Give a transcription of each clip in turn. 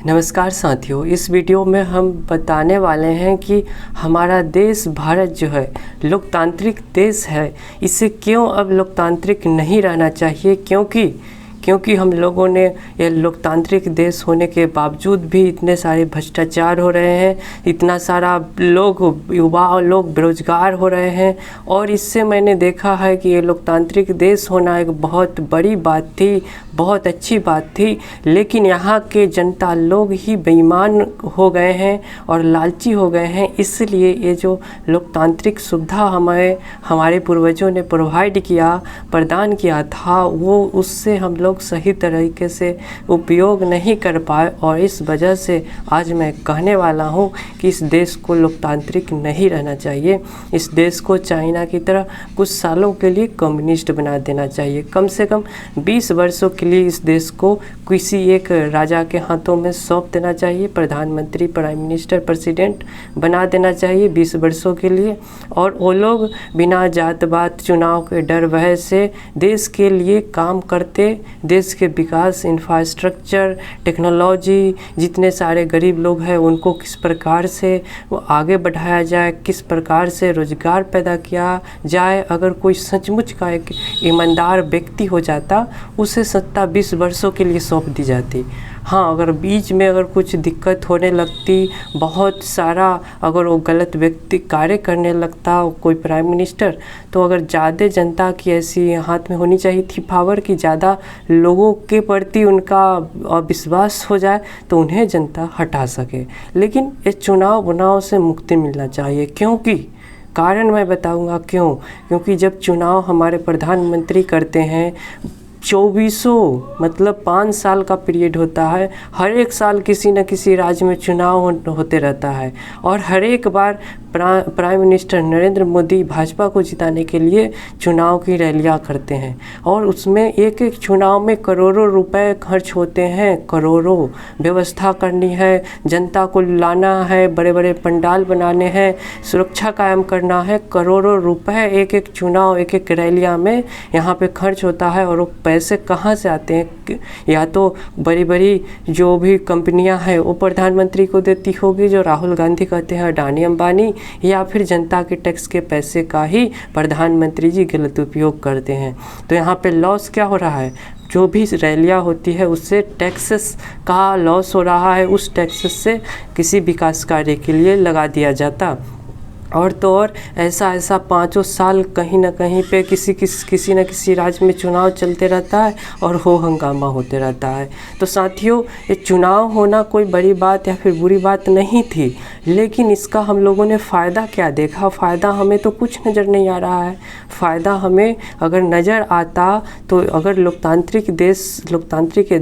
नमस्कार साथियों, इस वीडियो में हम बताने वाले हैं कि हमारा देश भारत जो है लोकतांत्रिक देश है, इसे क्यों अब लोकतांत्रिक नहीं रहना चाहिए। क्योंकि हम लोगों ने ये लोकतांत्रिक देश होने के बावजूद भी इतने सारे भ्रष्टाचार हो रहे हैं, इतना सारा युवा लोग बेरोजगार हो रहे हैं। और इससे मैंने देखा है कि ये लोकतांत्रिक देश होना एक बहुत बड़ी बात थी, बहुत अच्छी बात थी, लेकिन यहाँ के जनता लोग ही बेईमान हो गए हैं और लालची हो गए हैं। इसलिए ये जो लोकतांत्रिक सुविधा हमारे पूर्वजों ने प्रदान किया था, वो उससे हम लोग सही तरीके से उपयोग नहीं कर पाए। और इस वजह से आज मैं कहने वाला हूँ कि इस देश को लोकतांत्रिक नहीं रहना चाहिए। इस देश को चाइना की तरह कुछ सालों के लिए कम्युनिस्ट बना देना चाहिए। कम से कम 20 वर्षों के लिए इस देश को किसी एक राजा के हाथों में सौंप देना चाहिए। प्रधानमंत्री, प्राइम मिनिस्टर, प्रेसिडेंट बना देना चाहिए 20 वर्षों के लिए। और वो लोग बिना जात पात चुनाव के डर भय से देश के लिए काम करते, देश के विकास, इंफ्रास्ट्रक्चर, टेक्नोलॉजी, जितने सारे गरीब लोग हैं उनको किस प्रकार से वो आगे बढ़ाया जाए, किस प्रकार से रोज़गार पैदा किया जाए। अगर कोई सचमुच का एक ईमानदार व्यक्ति हो जाता, उसे सत्ता 20 वर्षों के लिए सौंप दी जाती। हाँ, अगर बीच में अगर कुछ दिक्कत होने लगती, बहुत सारा अगर वो गलत व्यक्ति कार्य करने लगता कोई प्राइम मिनिस्टर, तो अगर ज़्यादा जनता की ऐसी हाथ में होनी चाहिए थी पावर कि ज़्यादा लोगों के प्रति उनका विश्वास हो जाए तो उन्हें जनता हटा सके। लेकिन इस चुनाव से मुक्ति मिलना चाहिए। क्योंकि कारण मैं बताऊंगा क्योंकि जब चुनाव हमारे प्रधानमंत्री करते हैं, 24 मतलब 5 साल का पीरियड होता है। हर एक साल किसी न किसी राज्य में चुनाव होते रहता है और हर एक बार प्राइम मिनिस्टर नरेंद्र मोदी भाजपा को जिताने के लिए चुनाव की रैलियां करते हैं और उसमें एक एक चुनाव में करोड़ों रुपए खर्च होते हैं। करोड़ों व्यवस्था करनी है, जनता को लाना है, बड़े बड़े पंडाल बनाने हैं, सुरक्षा कायम करना है। करोड़ों रुपए एक एक चुनाव, एक एक रैलियां में यहाँ पे खर्च होता है। और वो पैसे कहाँ से आते हैं? या तो बड़ी बड़ी जो भी कंपनियां हैं वो प्रधानमंत्री को देती होगी, जो राहुल गांधी कहते हैं अडानी अंबानी, या फिर जनता के टैक्स के पैसे का ही प्रधानमंत्री जी गलत उपयोग करते हैं। तो यहाँ पे लॉस क्या हो रहा है? जो भी रैलियाँ होती है उससे टैक्सेस का लॉस हो रहा है। उस टैक्सेस से किसी विकास कार्य के लिए लगा दिया जाता। और तो और ऐसा 5 साल कहीं ना कहीं पे किसी न किसी राज्य में चुनाव चलते रहता है और हो हंगामा होते रहता है। तो साथियों, ये चुनाव होना कोई बड़ी बात या फिर बुरी बात नहीं थी, लेकिन इसका हम लोगों ने फ़ायदा क्या देखा? फ़ायदा हमें तो कुछ नज़र नहीं आ रहा है। फ़ायदा हमें अगर नज़र आता तो अगर लोकतांत्रिक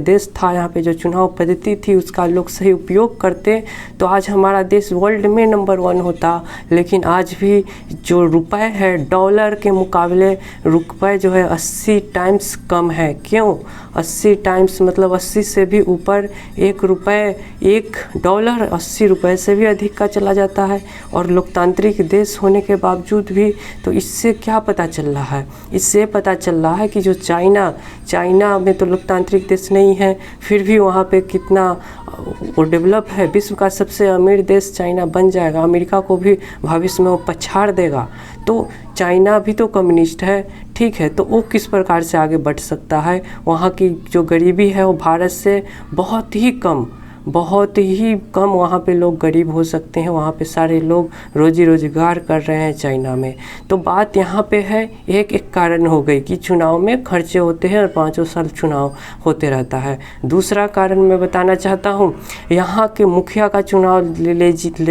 देश था, यहाँ पे जो चुनाव पद्धति थी उसका लोग सही उपयोग करते तो आज हमारा देश वर्ल्ड में नंबर 1 होता। लेकिन आज भी जो रुपए है, डॉलर के मुकाबले रुपए जो है 80 टाइम्स कम है। क्यों 80 टाइम्स? मतलब 80 से भी ऊपर एक डॉलर 80 रुपए से भी अधिक का चला जाता है। और लोकतांत्रिक देश होने के बावजूद भी तो इससे क्या पता चल रहा है? इससे पता चल रहा है कि जो चाइना में तो लोकतांत्रिक देश नहीं है, फिर भी वहाँ पे कितना वो डेवलप है। विश्व का सबसे अमीर देश चाइना बन जाएगा, अमेरिका को भी भविष्य में वो पछाड़ देगा। तो चाइना भी तो कम्युनिस्ट है, ठीक है, तो वो किस प्रकार से आगे बढ़ सकता है? वहाँ की जो गरीबी है वो भारत से बहुत ही कम वहाँ पे लोग गरीब हो सकते हैं। वहाँ पे सारे लोग रोजी रोजगार कर रहे हैं चाइना में। तो बात यहाँ पे है, एक कारण हो गई कि चुनाव में खर्चे होते हैं और 5 साल चुनाव होते रहता है। दूसरा कारण मैं बताना चाहता हूँ, यहाँ के मुखिया का चुनाव ले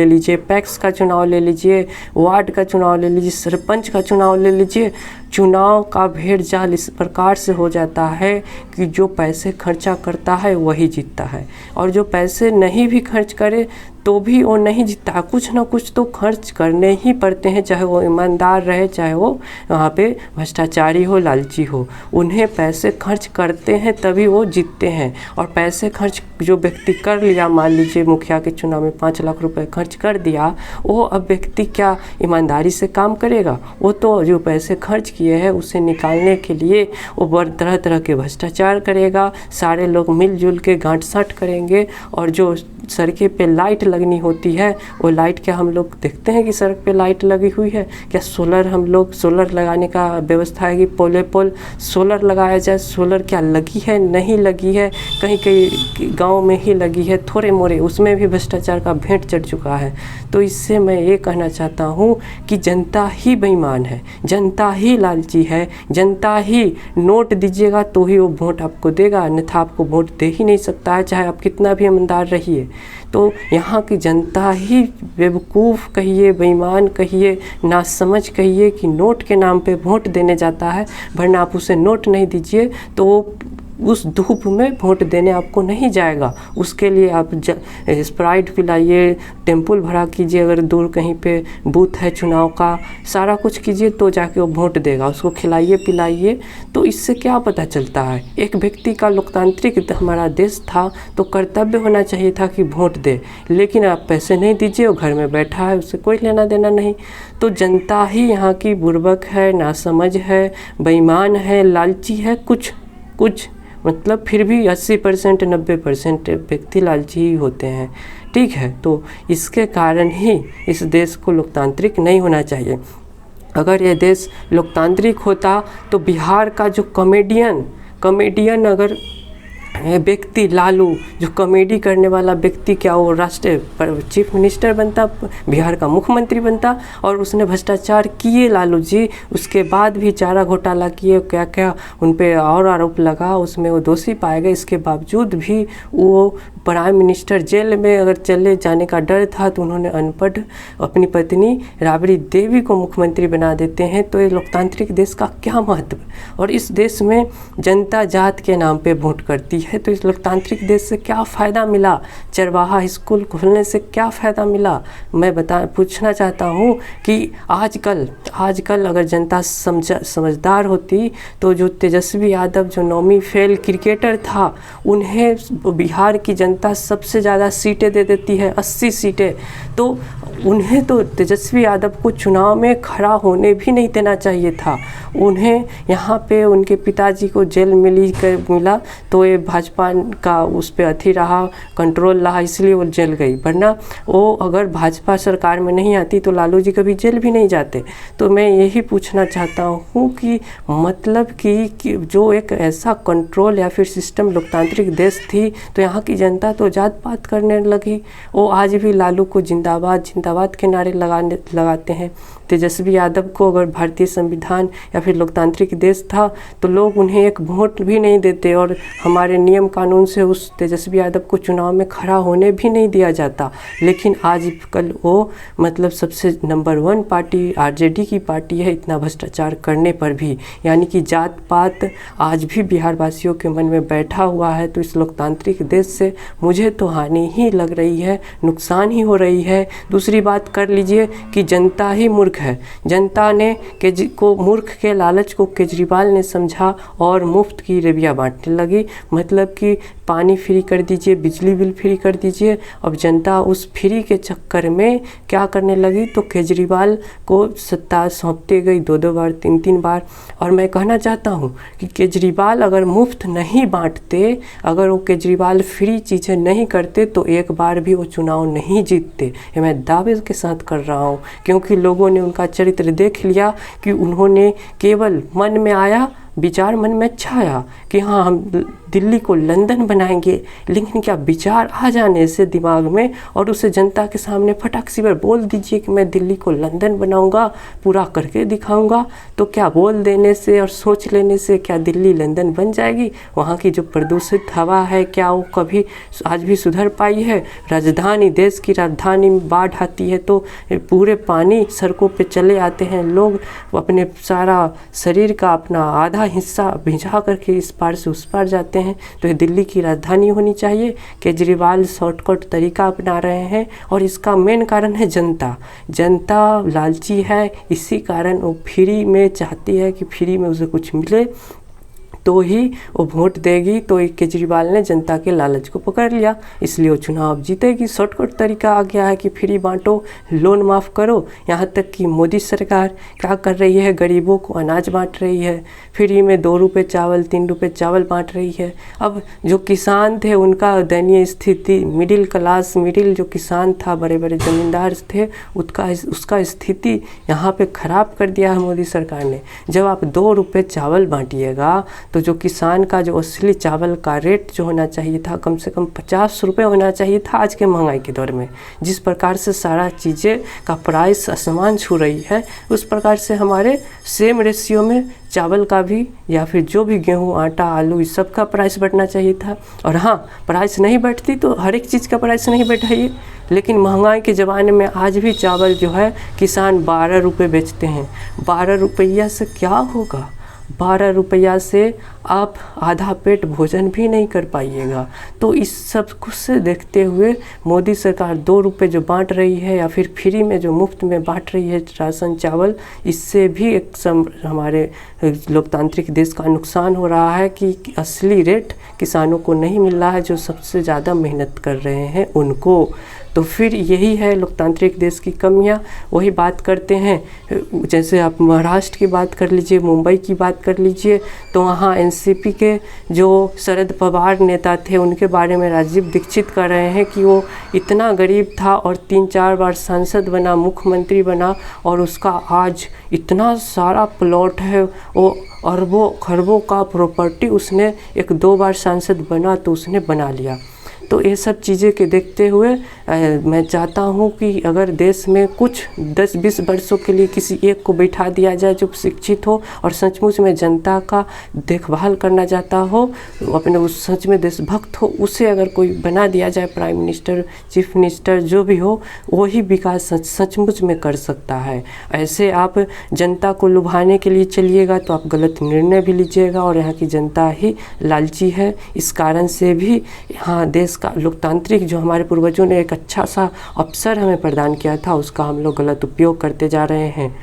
लीजिए, पैक्स का चुनाव ले लीजिए, वार्ड का चुनाव ले लीजिए, सरपंच का चुनाव ले लीजिए। चुनाव का भेड़ जाल इस प्रकार से हो जाता है कि जो पैसे खर्चा करता है वही जीतता है, और जो पैसे नहीं भी खर्च करे तो भी वो नहीं जीतता। कुछ ना कुछ तो खर्च करने ही पड़ते हैं, चाहे वो ईमानदार रहे, चाहे वो वहाँ पे भ्रष्टाचारी हो, लालची हो। उन्हें पैसे खर्च करते हैं तभी वो जीतते हैं। और पैसे खर्च जो व्यक्ति कर लिया, मान लीजिए मुखिया के चुनाव में 5 लाख रुपए खर्च कर दिया, वो अब व्यक्ति क्या ईमानदारी से काम करेगा? वो तो जो पैसे खर्च किए हैं उसे निकालने के लिए वो तरह तरह के भ्रष्टाचार करेगा। सारे लोग मिलजुल के गांठ साँठ करेंगे। और जो सड़कें पे लाइट लगनी होती है, वो लाइट क्या हम लोग देखते हैं कि सड़क पे लाइट लगी हुई है? क्या सोलर, हम लोग सोलर लगाने का व्यवस्था है कि पोले पोल सोलर लगाया जाए? सोलर क्या लगी है? नहीं लगी है। कहीं कहीं गांव में ही लगी है थोड़े मोरे, उसमें भी भ्रष्टाचार का भेंट चढ़ चुका है। तो इससे मैं ये कहना चाहता हूँ कि जनता ही बेईमान है, जनता ही लालची है, जनता ही नोट दीजिएगा तो ही वो वोट आपको देगा, अन्यथा आपको वोट दे ही नहीं सकता है, चाहे आप कितना भी ईमानदार रहिए। तो यहाँ की जनता ही बेवकूफ़ कहिए, बेईमान कहिए, नासमझ कहिए कि नोट के नाम पे वोट देने जाता है। वरना आप उसे नोट नहीं दीजिए तो वो उस धूप में वोट देने आपको नहीं जाएगा। उसके लिए आप स्प्राइट पिलाइए, टेम्पल भरा कीजिए, अगर दूर कहीं पे बूथ है चुनाव का, सारा कुछ कीजिए तो जाके वो वोट देगा। उसको खिलाइए पिलाइए। तो इससे क्या पता चलता है? एक व्यक्ति का लोकतांत्रिक हमारा देश था तो कर्तव्य होना चाहिए था कि वोट दे, लेकिन आप पैसे नहीं दीजिए, वो घर में बैठा है, उससे कोई लेना देना नहीं। तो जनता ही यहाँ की बुर्बक है, नासमझ है, बेईमान है, लालची है। कुछ मतलब फिर भी 80% 90% व्यक्ति लालची ही होते हैं। ठीक है, तो इसके कारण ही इस देश को लोकतांत्रिक नहीं होना चाहिए। अगर ये देश लोकतांत्रिक होता तो बिहार का जो कॉमेडियन अगर व्यक्ति लालू, जो कॉमेडी करने वाला व्यक्ति, क्या वो राष्ट्रीय चीफ मिनिस्टर बनता, बिहार का मुख्यमंत्री बनता? और उसने भ्रष्टाचार किए लालू जी, उसके बाद भी चारा घोटाला किए, क्या क्या उन पे और आरोप लगा, उसमें वो दोषी पाए गए। इसके बावजूद भी वो प्राइम मिनिस्टर, जेल में अगर चले जाने का डर था तो उन्होंने अनपढ़ अपनी पत्नी राबड़ी देवी को मुख्यमंत्री बना देते हैं। तो ये लोकतांत्रिक देश का क्या महत्व? और इस देश में जनता जात के नाम पे वोट करती है, तो इस लोकतांत्रिक देश से क्या फ़ायदा मिला? चरवाहा स्कूल खोलने से क्या फ़ायदा मिला? मैं पूछना चाहता हूँ कि आजकल अगर जनता समझदार होती तो जो तेजस्वी यादव, जो 9वीं फेल क्रिकेटर था, उन्हें बिहार की जनता सबसे ज़्यादा सीटें दे देती है, 80 सीटें। तो उन्हें तो तेजस्वी यादव को चुनाव में खड़ा होने भी नहीं देना चाहिए था। उन्हें यहाँ पे उनके पिताजी को जेल मिला तो ये भाजपा का उस पर कंट्रोल रहा, इसलिए वो जेल गई। वरना वो अगर भाजपा सरकार में नहीं आती तो लालू जी कभी जेल भी नहीं जाते। तो मैं यही पूछना चाहता हूँ कि मतलब कि जो एक ऐसा कंट्रोल या फिर सिस्टम लोकतांत्रिक देश थी, तो यहाँ की जनता तो जात पात करने लगी। वो आज भी लालू को जिंदाबाद जिंदाबाद के नारे लगाते हैं। तेजस्वी यादव को अगर भारतीय संविधान या फिर लोकतांत्रिक देश था तो लोग उन्हें एक वोट भी नहीं देते और हमारे नियम कानून से उस तेजस्वी यादव को चुनाव में खड़ा होने भी नहीं दिया जाता। लेकिन आजकल वो मतलब सबसे नंबर 1 पार्टी आरजेडी की पार्टी है, इतना भ्रष्टाचार करने पर भी। यानी कि जात पात आज भी बिहार वासियों के मन में बैठा हुआ है। तो इस लोकतांत्रिक देश से मुझे तो हानि ही लग रही है, नुकसान ही हो रही है। दूसरी बात कर लीजिए कि जनता ही मूर्ख है। जनता ने मूर्ख के लालच को केजरीवाल ने समझा और मुफ्त की रेबिया बांटने लगी। मतलब कि पानी फ्री कर दीजिए, बिजली बिल फ्री कर दीजिए। अब जनता उस फ्री के चक्कर में क्या करने लगी, तो केजरीवाल को सत्ता सौंपते गई 2-2 बार 3-3 बार। और मैं कहना चाहता हूँ कि केजरीवाल अगर मुफ्त नहीं बांटते, अगर वो केजरीवाल फ्री चीज़ें नहीं करते तो एक बार भी वो चुनाव नहीं जीतते। ये मैं दावे के साथ कर रहा हूँ, क्योंकि लोगों ने उनका चरित्र देख लिया कि उन्होंने केवल मन में आया, विचार मन में अच्छा आया कि हाँ हम दिल्ली को लंदन बनाएंगे, लेकिन क्या विचार आ जाने से दिमाग में और उसे जनता के सामने फटाक सी बोल दीजिए कि मैं दिल्ली को लंदन बनाऊंगा, पूरा करके दिखाऊंगा। तो क्या बोल देने से और सोच लेने से क्या दिल्ली लंदन बन जाएगी? वहाँ की जो प्रदूषित हवा है, क्या वो कभी आज भी सुधर पाई है? राजधानी, देश की राजधानी में बाढ़ आती है तो पूरे पानी सड़कों पे चले आते हैं। लोग अपने सारा शरीर का अपना आधा हिस्सा भिजा करके इस पार से उस पार जाते हैं। हैं तो ये दिल्ली की राजधानी होनी चाहिए। केजरीवाल शॉर्टकट तरीका अपना रहे हैं और इसका मेन कारण है जनता। जनता लालची है, इसी कारण वो फ्री में चाहती है कि फ्री में उसे कुछ मिले तो ही वो वोट देगी। तो केजरीवाल ने जनता के लालच को पकड़ लिया, इसलिए वो चुनाव जीतेगी। शॉर्टकट तरीका आ गया है कि फ्री बांटो, लोन माफ़ करो। यहाँ तक कि मोदी सरकार क्या कर रही है, गरीबों को अनाज बांट रही है, फ्री में 2 रुपये चावल 3 रुपये चावल बांट रही है। अब जो किसान थे उनका दयनीय स्थिति, मिडिल क्लास जो किसान था, बड़े बड़े ज़मींदार थे, उसका स्थिति यहाँ पे ख़राब कर दिया है मोदी सरकार ने। जब आप 2 रुपये चावल बांटिएगा तो जो किसान का जो असली चावल का रेट जो होना चाहिए था, कम से कम 50 रुपये होना चाहिए था आज के महंगाई के दौर में। जिस प्रकार से सारा चीज़ें का प्राइस आसमान छू रही है, उस प्रकार से हमारे सेम रेशियो में चावल का भी या फिर जो भी गेहूँ, आटा, आलू, इस सब का प्राइस बढ़ना चाहिए था। और हाँ, प्राइस नहीं बढ़ती तो हर एक चीज़ का प्राइस नहीं बढ़ाइए। लेकिन महंगाई के ज़माने में आज भी चावल जो है किसान 12 रुपये बेचते हैं। 12 रुपया से क्या होगा? 12 रुपया से आप आधा पेट भोजन भी नहीं कर पाइएगा। तो इस सब कुछ से देखते हुए मोदी सरकार 2 रुपये जो बांट रही है या फिर फ्री में जो मुफ्त में बांट रही है राशन चावल, इससे भी एक हमारे लोकतांत्रिक देश का नुकसान हो रहा है कि असली रेट किसानों को नहीं मिल रहा है, जो सबसे ज़्यादा मेहनत कर रहे हैं उनको। तो फिर यही है लोकतांत्रिक देश की कमियां। वही बात करते हैं, जैसे आप महाराष्ट्र की बात कर लीजिए, मुंबई की बात कर लीजिए, तो वहाँ एनसीपी के जो शरद पवार नेता थे उनके बारे में राजीव दीक्षित कर रहे हैं कि वो इतना गरीब था और 3-4 बार सांसद बना, मुख्यमंत्री बना, और उसका आज इतना सारा प्लॉट है, वो अरबों खरबों का प्रॉपर्टी उसने 1-2 बार सांसद बना तो उसने बना लिया। तो ये सब चीज़ें के देखते हुए मैं चाहता हूँ कि अगर देश में कुछ 10-20 वर्षों के लिए किसी एक को बैठा दिया जाए जो शिक्षित हो और सचमुच में जनता का देखभाल करना चाहता हो, अपने उस सच में देशभक्त हो, उसे अगर कोई बना दिया जाए प्राइम मिनिस्टर, चीफ मिनिस्टर, जो भी हो, वही विकास सचमुच में कर सकता है। ऐसे आप जनता को लुभाने के लिए चलिएगा तो आप गलत निर्णय भी लीजिएगा, और यहाँ की जनता ही लालची है। इस कारण से भी यहाँ देश का लोकतांत्रिक जो हमारे पूर्वजों ने एक अच्छा सा अवसर हमें प्रदान किया था, उसका हम लोग गलत उपयोग करते जा रहे हैं।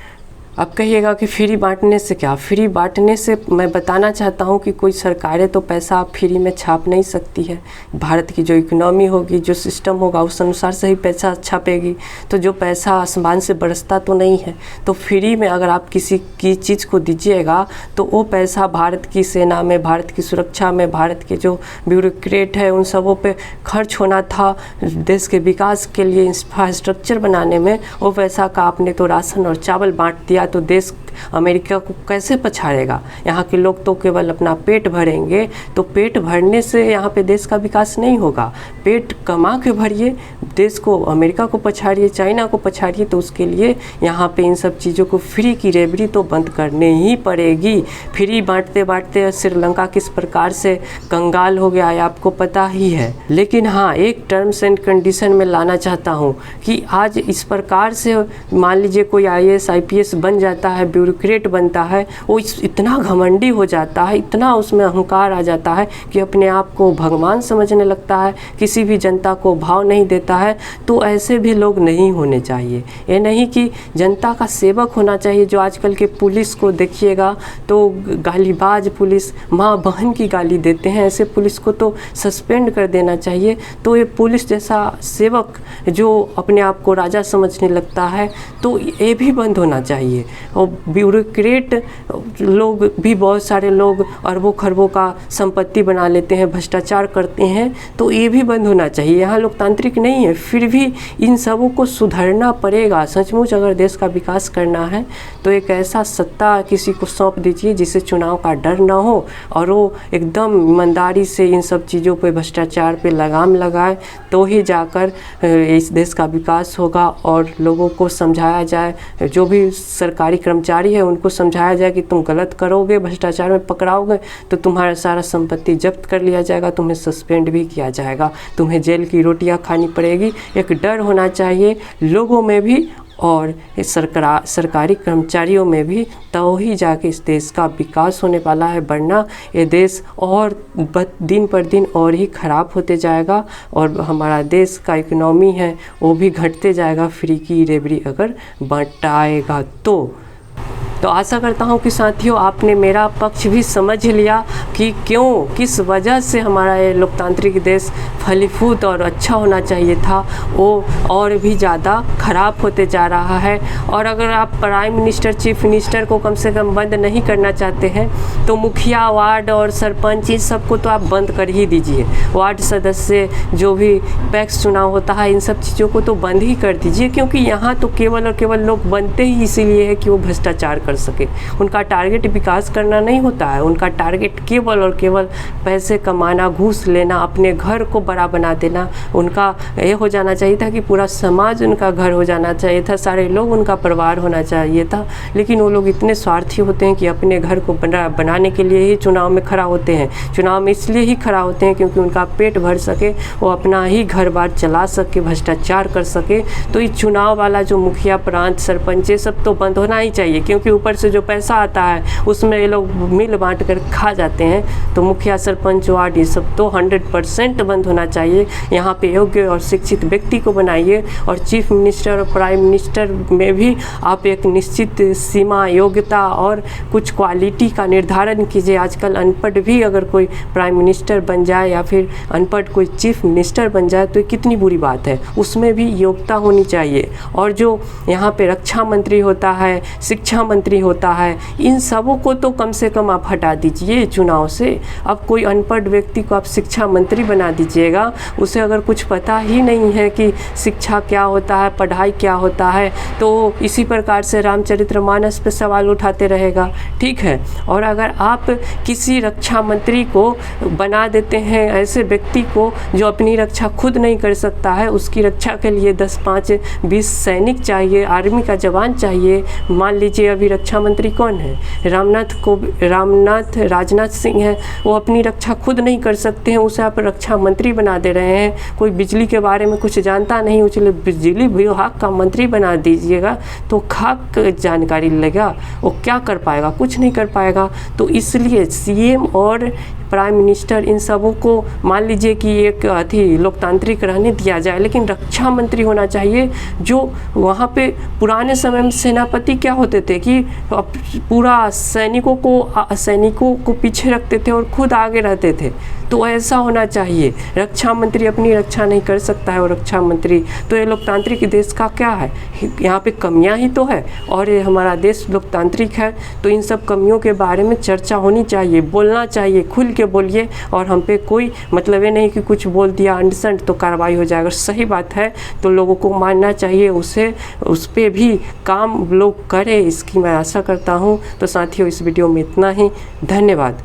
अब कहिएगा कि फ्री बांटने से क्या? फ्री बांटने से मैं बताना चाहता हूँ कि कोई सरकारें तो पैसा फ्री में छाप नहीं सकती है। भारत की जो इकोनॉमी होगी, जो सिस्टम होगा, उस अनुसार से ही पैसा छापेगी। तो जो पैसा आसमान से बरसता तो नहीं है। तो फ्री में अगर आप किसी की चीज़ को दीजिएगा तो वो पैसा भारत की सेना में, भारत की सुरक्षा में, भारत के जो ब्यूरोक्रेट है उन सबों पे खर्च होना था, देश के विकास के लिए इंफ्रास्ट्रक्चर बनाने में। वो पैसा का आपने तो राशन और चावल बांट दिया तो देश अमेरिका को कैसे पछाड़ेगा? यहाँ के लोग तो केवल अपना पेट भरेंगे। तो पेट भरने से यहाँ पे देश का विकास नहीं होगा। पेट कमा के भरिए, देश को, अमेरिका को पछाड़िए, चाइना को पछाड़िए। तो उसके लिए यहाँ पे इन सब चीज़ों को, फ्री की रेवड़ी तो बंद करने ही पड़ेगी। फ्री बांटते बांटते श्रीलंका किस प्रकार से कंगाल हो गया है आपको पता ही है। लेकिन हाँ, एक टर्म्स एंड कंडीशन में लाना चाहता हूँ कि आज इस प्रकार से मान लीजिए कोई IAS IPS बन जाता है, ब्यूरोक्रेट बनता है, वो इतना घमंडी हो जाता है, इतना उसमें अहंकार आ जाता है कि अपने आप को भगवान समझने लगता है, किसी भी जनता को भाव नहीं देता है। तो ऐसे भी लोग नहीं होने चाहिए। ये नहीं कि जनता का सेवक होना चाहिए। जो आजकल के पुलिस को देखिएगा तो गालीबाज पुलिस, माँ बहन की गाली देते हैं, ऐसे पुलिस को तो सस्पेंड कर देना चाहिए। तो ये पुलिस जैसा सेवक जो अपने आप को राजा समझने लगता है, तो ये भी बंद होना चाहिए। और ब्यूरोक्रेट लोग भी, बहुत सारे लोग अरबों खरबों का संपत्ति बना लेते हैं, भ्रष्टाचार करते हैं, तो ये भी बंद होना चाहिए। यहाँ लोकतांत्रिक नहीं है, फिर भी इन सबों को सुधरना पड़ेगा। सचमुच अगर देश का विकास करना है तो एक ऐसा सत्ता किसी को सौंप दीजिए जिसे चुनाव का डर ना हो, और वो एकदम ईमानदारी से इन सब चीज़ों पे, भ्रष्टाचार पे लगाम लगाए, तो ही जाकर इस देश का विकास होगा। और लोगों को समझाया जाए, जो भी सरकारी कर्मचारी है उनको समझाया जाए कि तुम गलत करोगे, भ्रष्टाचार में पकड़ाओगे तो तुम्हारा सारा संपत्ति जब्त कर लिया जाएगा, तुम्हें सस्पेंड भी किया जाएगा, तुम्हें जेल की रोटियां खानी पड़ेगी। एक डर होना चाहिए लोगों में भी और इस सरकारी कर्मचारियों में भी, तो ही जाके इस देश का विकास होने वाला है, वरना ये देश और दिन पर दिन और ही ख़राब होते जाएगा और हमारा देश का इकोनॉमी है वो भी घटते जाएगा फ्री की डिलीवरी अगर बंटाएगा तो आशा करता हूँ कि साथियों आपने मेरा पक्ष भी समझ लिया कि किस वजह से हमारा ये लोकतांत्रिक देश फलीभूत और अच्छा होना चाहिए था वो और भी ज़्यादा ख़राब होते जा रहा है। और अगर आप प्राइम मिनिस्टर, चीफ मिनिस्टर को कम से कम बंद नहीं करना चाहते हैं तो मुखिया, वार्ड और सरपंच इन सबको तो आप बंद कर ही दीजिए। वार्ड सदस्य, जो भी पैक्स चुनाव होता है, इन सब चीज़ों को तो बंद ही कर दीजिए, क्योंकि यहाँ तो केवल और केवल लोग बनते ही इसीलिए है कि वो भ्रष्टाचार कर सके। उनका टारगेट विकास करना नहीं होता है, उनका टारगेट केवल और केवल पैसे कमाना, घूस लेना, अपने घर को बड़ा बना देना। उनका ये हो जाना चाहिए था कि पूरा समाज उनका घर हो जाना चाहिए था, सारे लोग उनका परिवार होना चाहिए था। लेकिन वो लोग इतने स्वार्थी होते हैं कि अपने घर को बनाने के लिए ही चुनाव में खड़ा होते हैं। चुनाव में इसलिए ही खड़ा होते हैं क्योंकि उनका पेट भर सके, वो अपना ही घर बार चला सके, भ्रष्टाचार कर सके। तो ये चुनाव वाला जो मुखिया, प्रांत, सरपंच, ये सब तो बंद होना ही चाहिए, क्योंकि ऊपर से जो पैसा आता है उसमें ये लोग मिल बांट कर खा जाते हैं। तो मुखिया, सरपंच, वार्ड, ये सब तो 100% बंद होना चाहिए। यहाँ पे योग्य और शिक्षित व्यक्ति को बनाइए और चीफ मिनिस्टर और प्राइम मिनिस्टर में भी आप एक निश्चित सीमा, योग्यता और कुछ क्वालिटी का निर्धारण कीजिए। आजकल अनपढ़ भी अगर कोई प्राइम मिनिस्टर बन जाए या फिर अनपढ़ कोई चीफ मिनिस्टर बन जाए तो कितनी बुरी बात है, उसमें भी योग्यता होनी चाहिए। और जो यहाँ पे रक्षा मंत्री होता है, शिक्षा मंत्री होता है, इन सबों को तो कम से कम आप हटा दीजिए चुनाव से। अब कोई अनपढ़ व्यक्ति को आप शिक्षा मंत्री बना दीजिएगा, उसे अगर कुछ पता ही नहीं है कि शिक्षा क्या होता है, पढ़ाई क्या होता है, तो इसी प्रकार से रामचरितमानस पे सवाल उठाते रहेगा। ठीक है। और अगर आप किसी रक्षा मंत्री को बना देते हैं, ऐसे व्यक्ति को जो अपनी रक्षा खुद नहीं कर सकता है, उसकी रक्षा के लिए 10, 5, 20 सैनिक चाहिए, आर्मी का जवान चाहिए। मान लीजिए अभी रक्षा मंत्री कौन है, राजनाथ सिंह है, वो अपनी रक्षा खुद नहीं कर सकते हैं, उसे आप रक्षा मंत्री बना दे रहे हैं। कोई बिजली के बारे में कुछ जानता नहीं, उसे बिजली विभाग का मंत्री बना दीजिएगा तो खाक जानकारी लेगा, वो क्या कर पाएगा, कुछ नहीं कर पाएगा। तो इसलिए सीएम और प्राइम मिनिस्टर इन सबों को मान लीजिए कि एक लोकतांत्रिक रहने दिया जाए, लेकिन रक्षा मंत्री होना चाहिए जो वहाँ पे पुराने समय में सेनापति क्या होते थे कि पूरा सैनिकों को पीछे रखते थे और खुद आगे रहते थे। तो ऐसा होना चाहिए। रक्षा मंत्री अपनी रक्षा नहीं कर सकता है, और रक्षा मंत्री तो ये लोकतांत्रिक देश का क्या है, यहाँ पे कमियां ही तो है। और ये हमारा देश लोकतांत्रिक है तो इन सब कमियों के बारे में चर्चा होनी चाहिए, बोलना चाहिए, खुल के बोलिए। और हम पे कोई मतलब नहीं कि कुछ बोल दिया अंडसंड तो कार्रवाई हो जाएगा। सही बात है तो लोगों को मानना चाहिए, उस पर भी काम लोग करें, इसकी मैं आशा करता हूँ। तो साथियों, इस वीडियो में इतना ही। धन्यवाद।